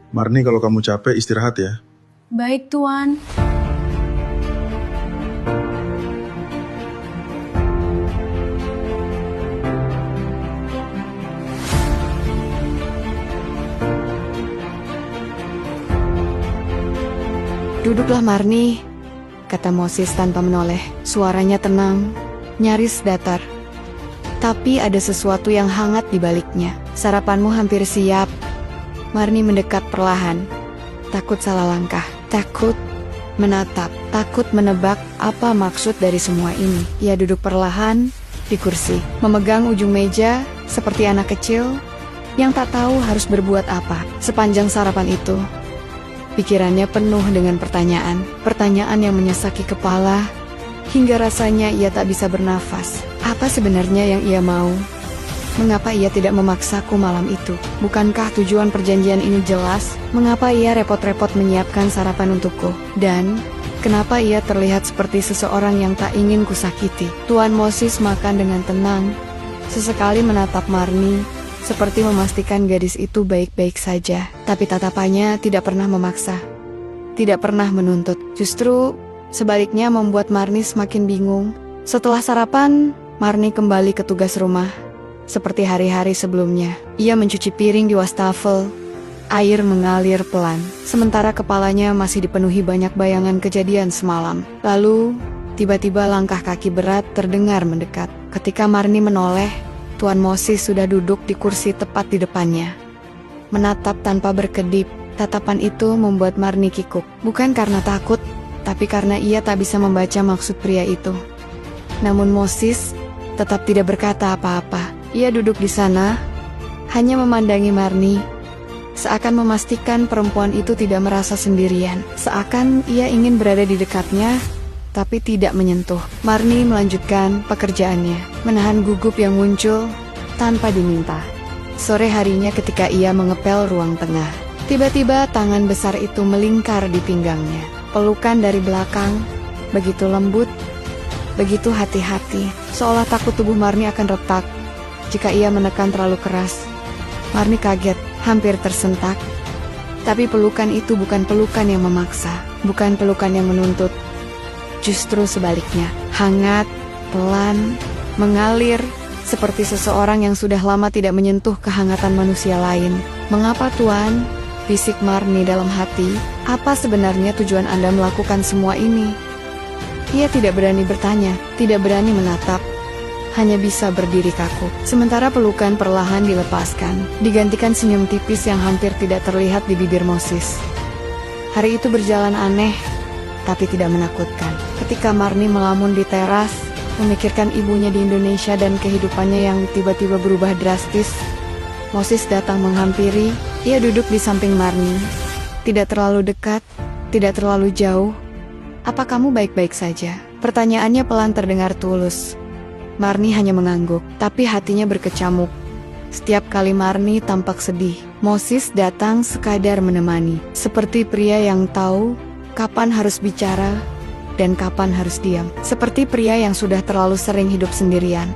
Marni, kalau kamu capek istirahat ya. Baik, Tuan. "Duduklah Marni," kata Moses tanpa menoleh. Suaranya tenang, nyaris datar. Tapi ada sesuatu yang hangat di baliknya. "Sarapanmu hampir siap." Marni mendekat perlahan. Takut salah langkah, takut menatap, takut menebak apa maksud dari semua ini. Ia duduk perlahan di kursi, memegang ujung meja seperti anak kecil yang tak tahu harus berbuat apa. Sepanjang sarapan itu, pikirannya penuh dengan pertanyaan. Pertanyaan yang menyesaki kepala hingga rasanya ia tak bisa bernafas. Apa sebenarnya yang ia mau? Mengapa ia tidak memaksaku malam itu? Bukankah tujuan perjanjian ini jelas? Mengapa ia repot-repot menyiapkan sarapan untukku? Dan kenapa ia terlihat seperti seseorang yang tak ingin kusakiti? Tuan Moses makan dengan tenang, sesekali menatap Marni, seperti memastikan gadis itu baik-baik saja. Tapi tatapannya tidak pernah memaksa, tidak pernah menuntut. Justru sebaliknya membuat Marni semakin bingung. Setelah sarapan, Marni kembali ke tugas rumah. Seperti hari-hari sebelumnya, ia mencuci piring di wastafel. Air mengalir pelan, sementara kepalanya masih dipenuhi banyak bayangan kejadian semalam. Lalu, tiba-tiba langkah kaki berat terdengar mendekat. Ketika Marni menoleh, Tuan Moses sudah duduk di kursi tepat di depannya. Menatap tanpa berkedip, tatapan itu membuat Marni kikuk. Bukan karena takut, tapi karena ia tak bisa membaca maksud pria itu. Namun Moses tetap tidak berkata apa-apa. Ia duduk di sana, hanya memandangi Marni, seakan memastikan perempuan itu tidak merasa sendirian. Seakan ia ingin berada di dekatnya, tapi tidak menyentuh. Marni melanjutkan pekerjaannya, menahan gugup yang muncul tanpa diminta. Sore harinya ketika ia mengepel ruang tengah, tiba-tiba tangan besar itu melingkar di pinggangnya. Pelukan dari belakang, begitu lembut, begitu hati-hati, seolah takut tubuh Marni akan retak jika ia menekan terlalu keras. Marni kaget, hampir tersentak. Tapi pelukan itu bukan pelukan yang memaksa, bukan pelukan yang menuntut. Justru sebaliknya, hangat, pelan, mengalir, seperti seseorang yang sudah lama tidak menyentuh kehangatan manusia lain. "Mengapa Tuan?" bisik Marni dalam hati. "Apa sebenarnya tujuan Anda melakukan semua ini?" Ia tidak berani bertanya, tidak berani menatap, hanya bisa berdiri kaku. Sementara pelukan perlahan dilepaskan, digantikan senyum tipis yang hampir tidak terlihat di bibir Moses. Hari itu berjalan aneh, tapi tidak menakutkan. Ketika Marni melamun di teras, memikirkan ibunya di Indonesia dan kehidupannya yang tiba-tiba berubah drastis, Moses datang menghampiri. Ia duduk di samping Marni, tidak terlalu dekat, tidak terlalu jauh. "Apa kamu baik-baik saja?" Pertanyaannya pelan terdengar tulus. Marni hanya mengangguk, tapi hatinya berkecamuk. Setiap kali Marni tampak sedih, Moses datang sekadar menemani, seperti pria yang tahu kapan harus bicara dan kapan harus diam, seperti pria yang sudah terlalu sering hidup sendirian.